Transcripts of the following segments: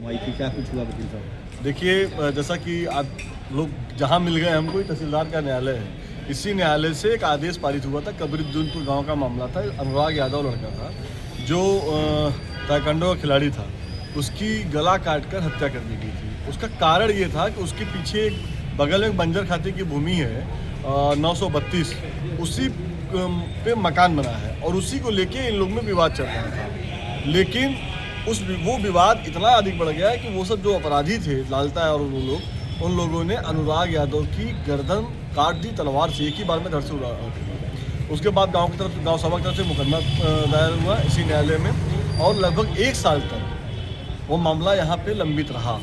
वही थी, क्या कुछ हुआ वकील साहब? देखिए, जैसा कि आप लोग जहां मिल गए हमको, ये तहसीलदार का न्यायालय है। इसी न्यायालय से एक आदेश पारित हुआ था। कबीरुद्दीनपुर गांव का मामला था। अनुराग यादव लड़का था जो ताइक्वांडो का खिलाड़ी था। उसकी गला काटकर हत्या कर दी गई थी। उसका कारण ये था कि उसके पीछे एक बगल में बंजर खाते की भूमि है 932, उसी पे मकान बना है और उसी को लेके इन लोगों में विवाद चल रहा था। लेकिन वो विवाद इतना अधिक बढ़ गया है कि वो सब जो अपराधी थे, लालता और वो लोग, उन लोगों ने अनुराग यादव की गर्दन काट दी तलवार से, एक ही बार में धड़ से उड़ा दी। उसके बाद गांव सभा की तरफ से मुकदमा दायर हुआ इसी न्यायालय में और लगभग 1 साल तक वो मामला यहाँ पे लंबित रहा।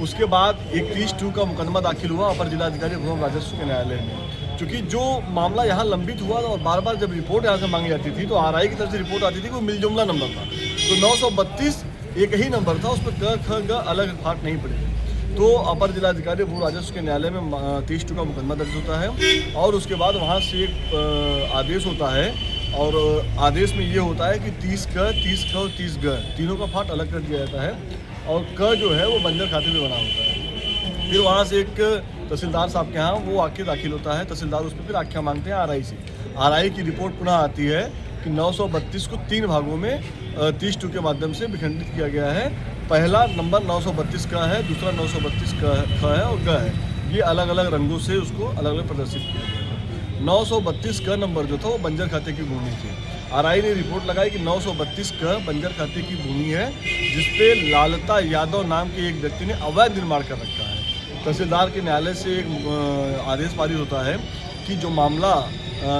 उसके बाद 31(2) का मुकदमा दाखिल हुआ अपर जिलाधिकारी भूमि राजस्व के न्यायालय में। क्योंकि जो मामला यहाँ लंबित हुआ और बार बार जब रिपोर्ट यहाँ से मांगी जाती थी तो आरआई की तरफ से रिपोर्ट आती थी कि वो मिलजुमला नंबर था। तो 932 एक ही नंबर था, उस पर क ख ग अलग फाट नहीं पड़ेगी। तो अपर जिलाधिकारी भू राजस्व के न्यायालय में 31(2) का मुकदमा दर्ज होता है और उसके बाद वहाँ से एक आदेश होता है और आदेश में ये होता है कि 30 क, 30 ख और 30 ग तीनों का फाट अलग कर दिया जाता है और क जो है वो बंजर खाते में बना होता है। फिर वहाँ से एक तहसीलदार साहब के यहाँ वो आख्या दाखिल होता है। तहसीलदार उस पर फिर आख्या मांगते हैं आरआई से। आरआई की रिपोर्ट पुनः आती है कि 932 को 3 भागों में 30(2) के माध्यम से विखंडित किया गया है। पहला नंबर 932 का है, दूसरा 932 का ख है और ग है। ये अलग अलग रंगों से उसको अलग अलग प्रदर्शित किया गया है। 932 का नंबर जो था वो बंजर खाते की भूमि थी। आरआई ने रिपोर्ट लगाई कि 932 का बंजर खाते की भूमि है जिसपे लालता यादव नाम के एक व्यक्ति ने अवैध निर्माण कर रखा है। तहसीलदार के न्यायालय से एक आदेश पारित होता है कि जो मामला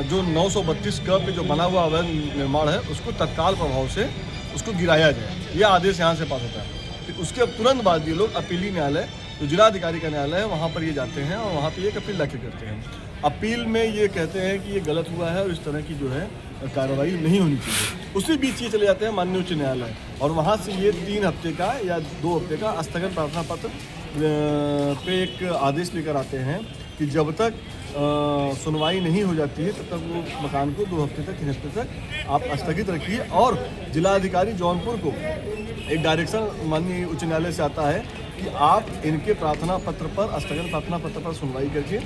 जो 932 क पे जो बना हुआ अवैध निर्माण है उसको तत्काल प्रभाव से उसको गिराया जाए। यह आदेश यहाँ से पास होता है। फिर उसके तुरंत बाद ये लोग अपीली न्यायालय, जो जिलाधिकारी का न्यायालय है, वहाँ पर ये जाते हैं और वहाँ पर एक अपील दाखिल करते हैं। अपील में ये कहते हैं कि ये गलत हुआ है और इस तरह की जो है कार्रवाई नहीं होनी चाहिए। उसी बीच ये चले जाते हैं माननीय उच्च न्यायालय और वहाँ से ये 3 हफ्ते का या 2 हफ्ते का स्थगन प्रार्थना पत्र पे एक आदेश लेकर आते हैं कि जब तक सुनवाई नहीं हो जाती है तब तक वो मकान को 2 हफ्ते तक 3 हफ्ते तक आप स्थगित रखिए। और जिलाधिकारी जौनपुर को एक डायरेक्शन माननीय उच्च न्यायालय से आता है कि आप इनके प्रार्थना पत्र पर, स्थगन प्रार्थना पत्र पर सुनवाई करके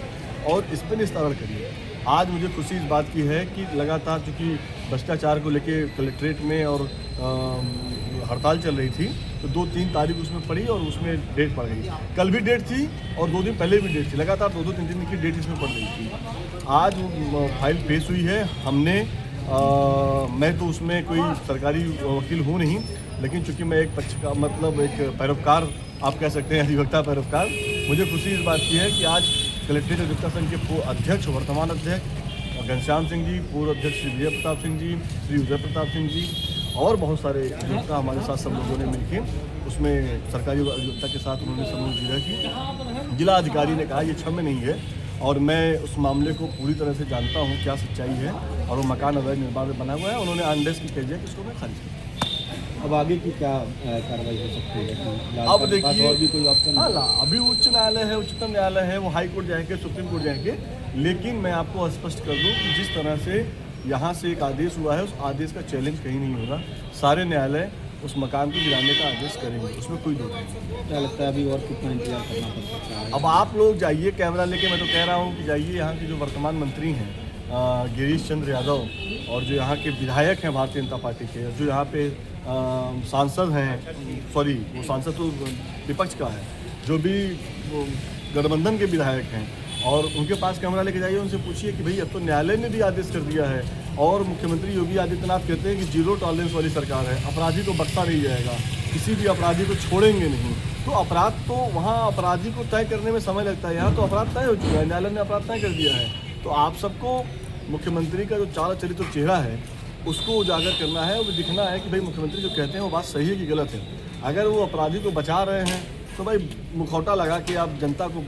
और इस पर निस्तारण करिए। आज मुझे खुशी इस बात की है कि लगातार चूँकि भ्रष्टाचार को लेके कलेक्ट्रेट में और हड़ताल चल रही थी तो 2-3 तारीख उसमें पड़ी और उसमें डेट पड़ गई। कल भी डेट थी और 2 दिन पहले भी डेट थी। लगातार 2-3 दिन की डेट इसमें पड़ रही थी। आज फाइल पेश हुई है। हमने मैं तो उसमें कोई सरकारी वकील हूँ नहीं, लेकिन चूँकि मैं एक पक्ष का मतलब एक पैरोकार आप कह सकते हैं, अधिवक्ता पैरोकार, मुझे खुशी इस बात की है कि आज कलेक्ट्रेट अधिवक्ता संघ के पूर्व अध्यक्ष, वर्तमान अध्यक्ष घनश्याम सिंह जी, पूर्व अध्यक्ष श्री विजय प्रताप सिंह जी, श्री उदय प्रताप सिंह जी और बहुत सारे अधिवक्ता हमारे साथ सब लोगों ने मिलकर उसमें सरकारी अधिवक्ता के साथ उन्होंने समूह जीरा की। जिला अधिकारी ने कहा ये क्षम्य नहीं है और मैं उस मामले को पूरी तरह से जानता हूँ क्या सच्चाई है और वो मकान अवैध निर्माण में बना हुआ है। उन्होंने आनडेस की कह दिया कि उसको मैं खारिज कर। अब आगे की क्या कार्रवाई हो सकती है? अब देखिए, और भी कोई ऑप्शन? हाँ, अभी उच्च न्यायालय है, उच्चतम न्यायालय है, वो हाई कोर्ट जाएंगे, सुप्रीम कोर्ट जाएंगे। लेकिन मैं आपको स्पष्ट कर दूं कि जिस तरह से यहाँ से एक आदेश हुआ है उस आदेश का चैलेंज कहीं नहीं होगा। सारे न्यायालय उस मकान को गिराने का आदेश करेंगे, उसमें कोई दो नहीं। क्या लगता है अभी और कितना इंतजार करना पड़ सकता है? अब आप लोग जाइए कैमरा लेके, मैं तो कह रहा हूँ कि जाइए। यहाँ के जो वर्तमान मंत्री हैं गिरीश चंद्र यादव और जो यहाँ के विधायक हैं भारतीय जनता पार्टी के, जो यहाँ पे सांसद हैं, सॉरी वो सांसद तो विपक्ष का है, जो भी गठबंधन के विधायक हैं, और उनके पास कैमरा लेके जाइए, उनसे पूछिए कि भाई अब तो न्यायालय ने भी आदेश कर दिया है और मुख्यमंत्री योगी आदित्यनाथ कहते हैं कि 0 टॉलरेंस वाली सरकार है, अपराधी को बख्शा नहीं जाएगा, किसी भी अपराधी को छोड़ेंगे नहीं। तो अपराध तो वहाँ अपराधी को तय करने में समय लगता है, यहाँ तो अपराध तय हो चुका है, न्यायालय ने अपराध तय कर दिया है। तो आप सबको मुख्यमंत्री का जो चाल चरित्र चेहरा है उसको उजागर करना है और दिखना है कि भाई मुख्यमंत्री जो कहते हैं वो बात सही है कि गलत है। अगर वो अपराधी को बचा रहे हैं तो भाई मुखौटा लगा के आप जनता को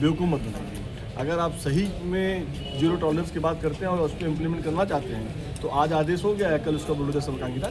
बेवकूफ़ मत बनाइए। अगर आप सही में 0 टॉलरेंस की बात करते हैं और उसको इम्प्लीमेंट करना चाहते हैं तो आज आदेश हो गया है, कल उसका बुलडोजर से मकान गिरा।